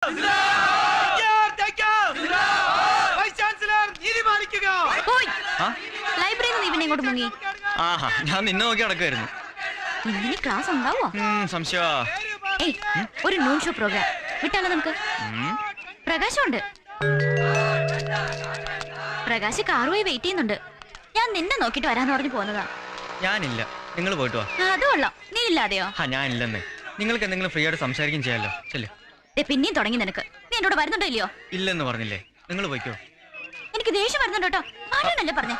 ഞാൻ നിന്നെ നോക്കി നടക്കുമായിരുന്നു. ക്ലാസ് ഉണ്ടാവോ? സംശയ ഒരു നൂൺ ഷോ പ്രോഗ്രാം വിട്ടാലോ നമുക്ക്? പ്രകാശുണ്ട്. പ്രകാശ് കാറുമായി വെയിറ്റ് ചെയ്യുന്നുണ്ട്. ഞാൻ നിന്നെ നോക്കിട്ട് വരാന്ന് പറഞ്ഞു പോന്നതാ. ഞാനില്ല, നിങ്ങൾ പോയിട്ട് വാ. അത് കൊള്ളാം. നീ ഇല്ലാതെയോ? ഞാനില്ലെന്നേ. നിങ്ങൾക്ക് എന്തെങ്കിലും ഫ്രീ ആയിട്ട് സംസാരിക്കും ചെയ്യാലോ. പിന്നെയും തുടങ്ങി നിനക്ക്. നീ എന്നോട് വരുന്നുണ്ടോ ഇല്ലയോ? ഇല്ലെന്ന് പറഞ്ഞില്ലേ, നിങ്ങൾ പോയിക്കോ. എനിക്ക് ദേഷ്യം വരുന്നുണ്ടോ കേട്ടോ. ആരാണല്ലേ പറഞ്ഞേ?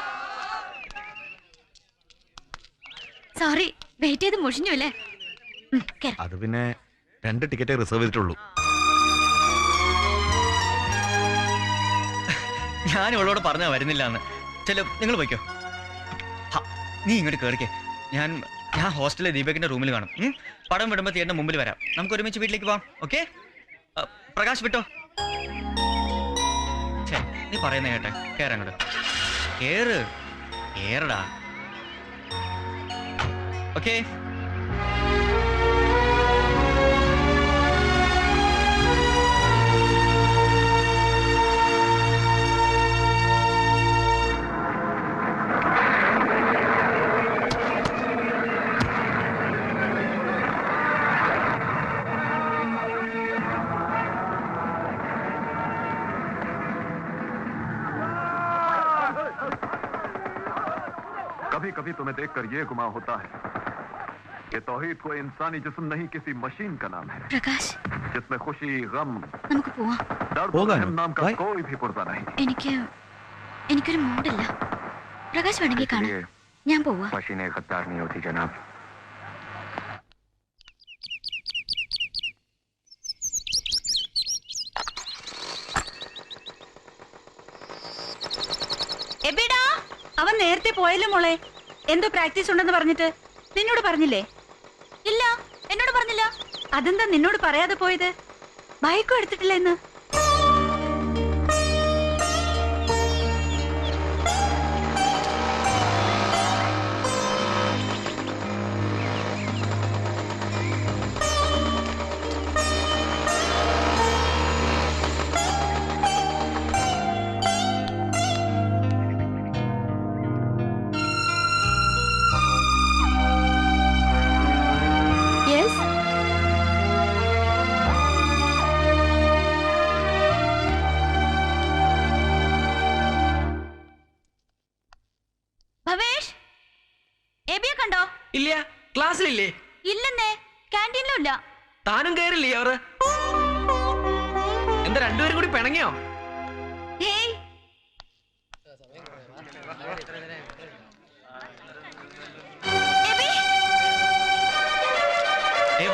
സോറി, വെയിറ്റ് ചെയ്ത് മുഷിഞ്ഞു അല്ലേ? അത് പിന്നെ 2 ടിക്കറ്റ് റിസർവ് ചെയ്തിട്ടുള്ളൂ. ഞാൻ ഇവളോട് പറഞ്ഞാ വരുന്നില്ല എന്ന്. നിങ്ങൾ പോയിക്കോ. നീ ഇങ്ങോട്ട് കേറിക്കേ. ഞാൻ ഹോസ്റ്റലിലെ ദീപകിന്റെ റൂമിൽ കാണും. പടം വിടുമ്പോ തിയേറ്ററിന്റെ മുമ്പിൽ വരാം. നമുക്ക് ഒരുമിച്ച് വീട്ടിലേക്ക് പോവാം. ഓക്കെ? പ്രകാശ് വിട്ടോ. നീ പറയുന്ന കേട്ടെ. കേറങ്ങോട്ട് കേറടാ. ഓക്കെ? कभी कभी तुम्हें देखकर ये गुमान होता है कि तौहीद कोई इंसानी जिस्म नहीं, किसी मशीन का नाम है प्रकाश, जिसमें खुशी, गम, दर्द नाम का कोई भी पुर्जा नहीं. എനിക്കൊരു മൂഡില്ല. പ്രകാശ് വേണമെങ്കിൽ കാണാം. ഞാൻ പോവാ. मशीनें गद्दार नहीं होती जनाब. അവൻ നേരത്തെ പോയല്ലോ മോളെ. എന്തോ പ്രാക്ടീസ് ഉണ്ടെന്ന് പറഞ്ഞിട്ട് നിന്നോട് പറഞ്ഞില്ലേ? ഇല്ല, എന്നോട് പറഞ്ഞില്ല. അതെന്താ നിന്നോട് പറയാതെ പോയത്? ബൈക്കും എടുത്തിട്ടില്ല എന്ന്? ഇല്ല, ക്ലാസ്സിലില്ലേ? ഇല്ലെന്നേ, ക്യാൻറ്റീനിലും ഇല്ല. താനും കയറില്ലേ? അവർ എന്താ രണ്ടുപേരും കൂടി പിണങ്ങിയോ?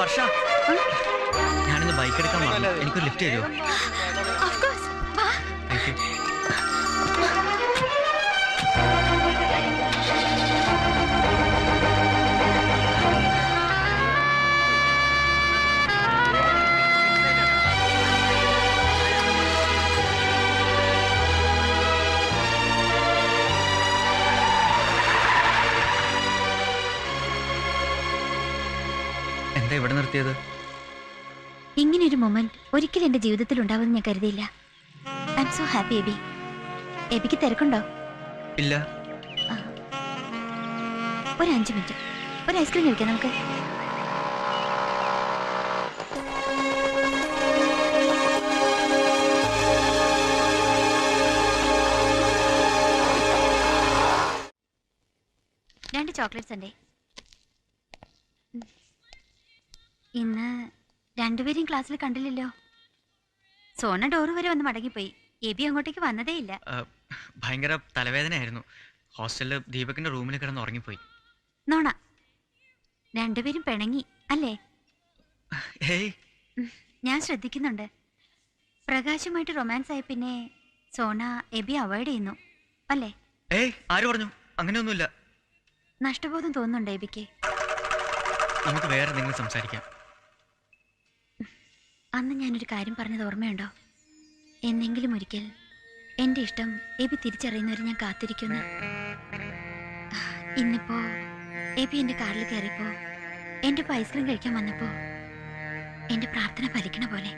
വർഷ, ഞാനിന്ന് ബൈക്ക് എടുക്കാൻ പറഞ്ഞു. എനിക്കൊരു ലിഫ്റ്റ് തരുമോ? എന്താ ഇവിടെ നിർത്തിയത്? ഇങ്ങനൊരു മൊമെന്റ് ഒരിക്കലും എന്റെ ജീവിതത്തിൽ ഉണ്ടാവുമെന്ന് ഞാൻ കരുതിയില്ല. I am so happy. എബിക്ക് തിരക്കുണ്ടോ? ഇല്ല. ഒരു 5 മിനിറ്റ്, ഒരു ഐസ്ക്രീം കഴിക്കാം നമുക്ക്. രണ്ട് ചോക്ലേറ്റ്സ് ഉണ്ടേ. ഇന്ന് രണ്ടുപേരും ക്ലാസ്സിൽ കണ്ടില്ലല്ലോ. സോന ഡോറ് വരെ വന്ന് മടങ്ങിപ്പോയി. എബി അങ്ങോട്ടേക്ക് വന്നതേ ഇല്ല. ഭയങ്കര തലവേദനയായിരുന്നു. ഹോസ്റ്റലില് ദീപകിന്റെ റൂമിൽ കിടന്ന് ഉറങ്ങിപ്പോയി. നോണ, രണ്ടുപേരും പിണങ്ങി അല്ലേ? ഞാൻ ശ്രദ്ധിക്കുന്നുണ്ട്. പ്രകാശുമായിട്ട് റൊമാൻസ് ആയി പിന്നെ സോന എബി അവോയ്ഡ് ചെയ്യുന്നു അല്ലേ? ആര് പറഞ്ഞു? അങ്ങനെയൊന്നുമില്ല. നഷ്ടബോധം തോന്നുന്നുണ്ട് എബിക്ക്. നമുക്ക് വേറെ എന്തെങ്കിലും സംസാരിക്കാം. അന്ന് ഞാനൊരു കാര്യം പറഞ്ഞത് ഓർമ്മയുണ്ടോ? എന്നെങ്കിലും ഒരിക്കൽ എന്റെ ഇഷ്ടം എബി തിരിച്ചറിയുന്നവരെ ഞാൻ കാത്തിരിക്കുന്നു. ഇന്നിപ്പോ എബി എന്റെ കാറിൽ കയറിയപ്പോ എന്റെ ഐസ്ക്രീം കഴിക്കാൻ വന്നപ്പോ എന്റെ പ്രാർത്ഥന ഫലിക്കണ പോലെ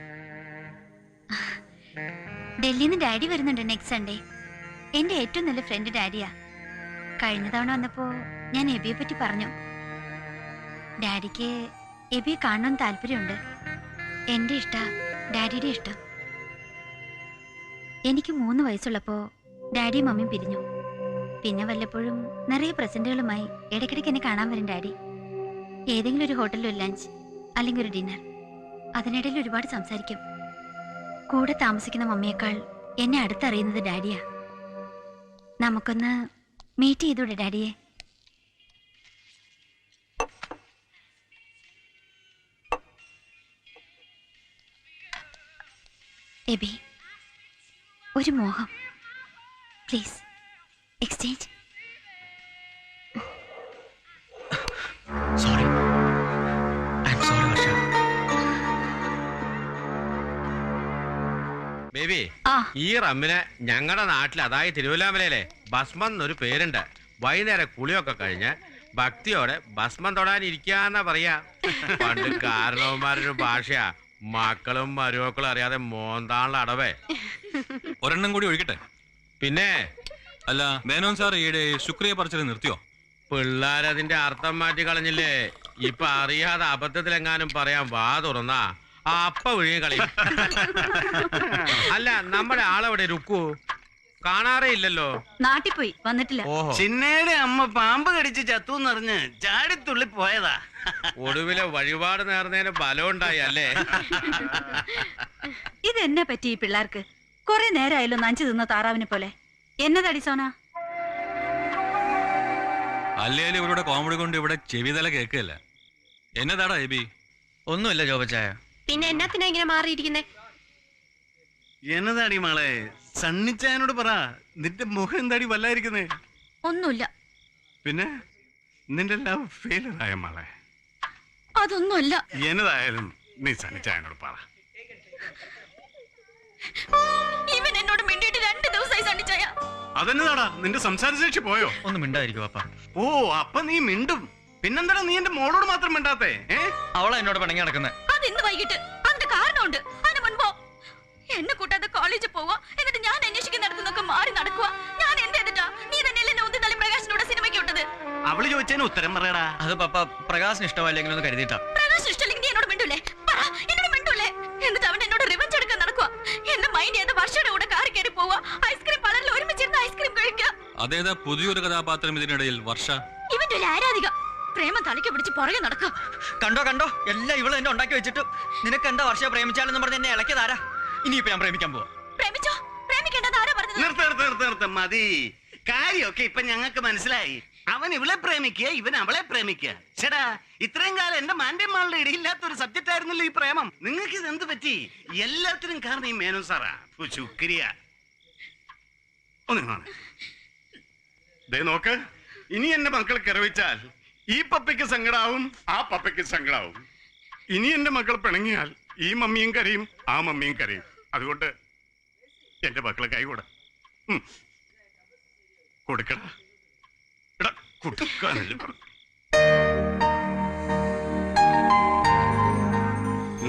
ഡൽഹിയിൽ നിന്ന് ഡാഡി വരുന്നുണ്ട് നെക്സ്റ്റ് സൺഡേ. എന്റെ ഏറ്റവും നല്ല ഫ്രണ്ട് ഡാഡിയാ. കഴിഞ്ഞ തവണ വന്നപ്പോ ഞാൻ എബിയെ പറ്റി പറഞ്ഞു. ഡാഡിക്ക് എബിയെ കാണണമെന്ന് താല്പര്യമുണ്ട്. എന്റെ ഇഷ്ട ഡാഡിയുടെ ഇഷ്ടം. എനിക്ക് 3 വയസ്സുള്ളപ്പോ ഡാഡിയും മമ്മിയും പിരിഞ്ഞു. പിന്നെ വല്ലപ്പോഴും നിറയെ പ്രസന്റുകളുമായി ഇടയ്ക്കിടയ്ക്ക് എന്നെ കാണാൻ വരും ഡാഡി. ഏതെങ്കിലും ഒരു ഹോട്ടലിൽ ഒരു ലഞ്ച് അല്ലെങ്കിൽ ഒരു ഡിന്നർ. അതിനിടയിൽ ഒരുപാട് സംസാരിക്കും. കൂടെ താമസിക്കുന്ന മമ്മിയേക്കാൾ എന്നെ അടുത്തറിയുന്നത് ഡാഡിയാ. നമുക്കൊന്ന് മീറ്റ് ചെയ്തൂടെ ഡാഡിയെ? എബി, ഒരു മോഹം. Please exchange. Sorry, I am sorry Varsha. Baby, ആ ഈ റമ്മിന് ഞങ്ങളുടെ നാട്ടിൽ, അതായത് തിരുവല്ലാമലയിലെ ഭസ്മം എന്നൊരു പേരുണ്ട്. വൈകുന്നേരം കുളിയൊക്കെ കഴിഞ്ഞ് ഭക്തിയോടെ ഭസ്മം തൊടാൻ ഇരിക്കാന്നാ പറയാ. പണ്ട് കാരണവന്മാരൊരു ഭാഷയാ. മക്കളും മരുമക്കളും അറിയാതെ മോന്താനുള്ള അടവേ. ഒരെണ്ണം കൂടി ഒഴിക്കട്ടെ? പിന്നെ അല്ല, മേനോൻ സാർ ഈയിടെ ശുക്രിയ പറച്ചിൽ നിർത്തിയോ? പിള്ളേരതിന്റെ അർത്ഥം മാറ്റി കളഞ്ഞില്ലേ? ഇപ്പൊ അറിയാതെ അബദ്ധത്തിലെങ്ങാനും പറയാൻ വാ തുറന്നാ അപ്പ വിഴിയും കളി. അല്ല, നമ്മുടെ ആളെവിടെ രുക്കു? കാണാറേ ഇല്ലല്ലോ. നാട്ടിൽ പോയി, വന്നിട്ടില്ല. ഓഹോ, ചിന്നയുടെ അമ്മ പാമ്പ് കടിച്ച് ചത്തുന്നറിഞ്ഞ് ചാടിത്തുള്ളി പോയതാ. ഒടുവിലെ വഴിപാട് നേർന്നതിന് ബലം ഉണ്ടായി അല്ലേ? ഇതെന്നെ പറ്റി ഈ പിള്ളേർക്ക്? കുറെ നേരമായല്ലോ നഞ്ചു തിന്ന താറാവിനെ പോലെ. എന്നതടി സോന? അല്ലേലും ഇവരുടെ കോമഡി കൊണ്ട് ഇവിടെ ചെവിതല കേൾക്കല്ല. എന്നതാടാ എബി? ഒന്നുമില്ല ജോബച്ചായ. പിന്നെ എന്നാത്തിനാ ഇങ്ങനെ മാറിയിരിക്കുന്നേ? എന്നതാടി മോളെ, സണ്ണിച്ചായനോട് പറ, നിന്റെ മുഖം എന്താടി വല്ലായിരിക്കുന്നേ? ഒന്നുമില്ല. പിന്നെ നിന്റെ ലവ് ഫെയിലർ ആയ മോളെ? അതൊന്നുമല്ല. എന്നതായാലും നീ സണ്ണിച്ചായനോട് പറ. ഇവൻ എന്നോട് മിണ്ടിയിട്ട് 2 ദിവസമായി സണ്ണിച്ചായ. അതെന്നതാടാ, നിന്റെ സംസാരശേഷി പോയോ? ഒന്ന് മിണ്ടായിരിക്കും അപ്പ. ഓ, അപ്പൊ നീ മിണ്ടും. പിന്നെന്താടാ നീ എന്റെ മോളോട് മാത്രം മിണ്ടാത്തേ? അവളെ എന്നോട് പിണങ്ങി നടക്കുന്നത്. അത് ഇന്ന് വൈകിട്ട്. അതിന്റെ കാരണമുണ്ട്. അതിന് മുൻപോ എന്നെ കൂട്ടാതെ കോളേജിൽ പോവാ, എന്നിട്ട് ഞാൻ അന്വേഷിക്കുന്നിടത്തുനിന്നൊക്കെ മാറി നടക്കുക. ഞാൻ എന്ത് ചെയ്തിട്ടാ? നീ തന്നെയല്ലേ എന്നെ ഒന്നി തള്ളി പ്രകാശിനോട് സിനിമയ്ക്ക് വിട്ടത്? അവള് ചോദിച്ചതിന് ഉത്തരം പറയടാ. അത് പപ്പ പ്രകാശിന് ഇഷ്ടമല്ലെങ്കിലും ഒന്ന് കരുതിയിട്ടാ. പ്രകാശ് ഇഷ്ടല്ലെങ്കിൽ നീ എന്നോട് മിണ്ടൂലേ? പറ, എന്നോട് മിണ്ടൂലേ? എന്നിട്ട് അവൻ എന്നോട് റിവഞ്ച് എടുക്കാൻ നടക്കുക. എന്നെ മൈൻഡ് ചെയ്ത് വർഷയുടെ കൂടെ കാറി കയറി പോവാ, ഐസ്ക്രീം പാർലറിൽ ഒരുമിച്ചിരുന്ന് ഐസ്ക്രീം കഴിക്കുക. അതേതാ പുതിയൊരു കഥാപാത്രം ഇതിനിടയിൽ? വർഷ ഇവന്റെ ഒരു ആരാധിക. പ്രേമം തലയ്ക്ക് പിടിച്ച് പുറകെ നടക്കുക. കണ്ടോ കണ്ടോ, എല്ലാം ഇവള് എന്നെ ഉണ്ടാക്കി വെച്ചിട്ട് നിനക്ക് എന്താ വർഷയെ പ്രേമിച്ചാലെന്ന് പറഞ്ഞ് എന്നെ ഇളക്കിയതാരാ? ഇനിയിപ്പോ ഞാൻ പ്രേമിക്കാൻ പോവാ. പ്രേമിച്ചോ? പ്രേമിക്കേണ്ടത് ആരാ പറഞ്ഞത്? നിർത്ത മതി. കാര്യമൊക്കെ ഇപ്പൊ ഞങ്ങൾക്ക് മനസ്സിലായി. അവൻ ഇവളെ പ്രേമിക്കുക, ഇവൻ അവളെ പ്രേമിക്കുക. ചേടാ, ഇത്രയും കാലം എന്റെ മാന്യന്മാരുടെ ഇടയില്ലാത്ത ഒരു സബ്ജക്റ്റ് ആയിരുന്നല്ലോ ഈ പ്രേമം. നിങ്ങൾക്ക് ഇത് എന്ത് പറ്റി? എല്ലാത്തിനും കാരണം ഈ മേനോൻ സാറാ. ശുക്രിയ. നോക്ക്, ഇനി എന്റെ മക്കൾ കിറവിച്ചാൽ ഈ പപ്പയ്ക്ക് സങ്കടാവും, ആ പപ്പയ്ക്ക് സങ്കടാവും. ഇനി എന്റെ മക്കൾ പിണങ്ങിയാൽ ഈ മമ്മിയും കരയും, ആ മമ്മിയും കരയും. അതുകൊണ്ട് എന്റെ മക്കളെ കൈകൂട കൊടുക്കടാ.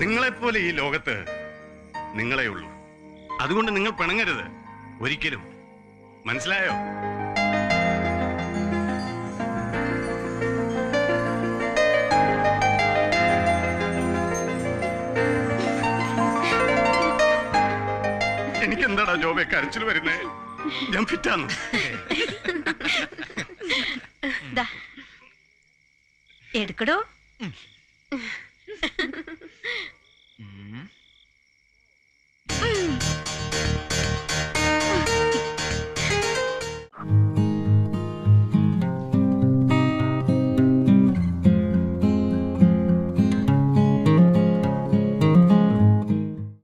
നിങ്ങളെപ്പോലെ ഈ ലോകത്ത് നിങ്ങളെ ഉള്ളൂ. അതുകൊണ്ട് നിങ്ങൾ പിണങ്ങരുത് ഒരിക്കലും. മനസ്സിലായോ? എനിക്കെന്താടാ ജോബെ കരച്ചിൽ വരുന്നേ? ഞാൻ ഫിറ്റാന്ന്. എടുക്കടോ.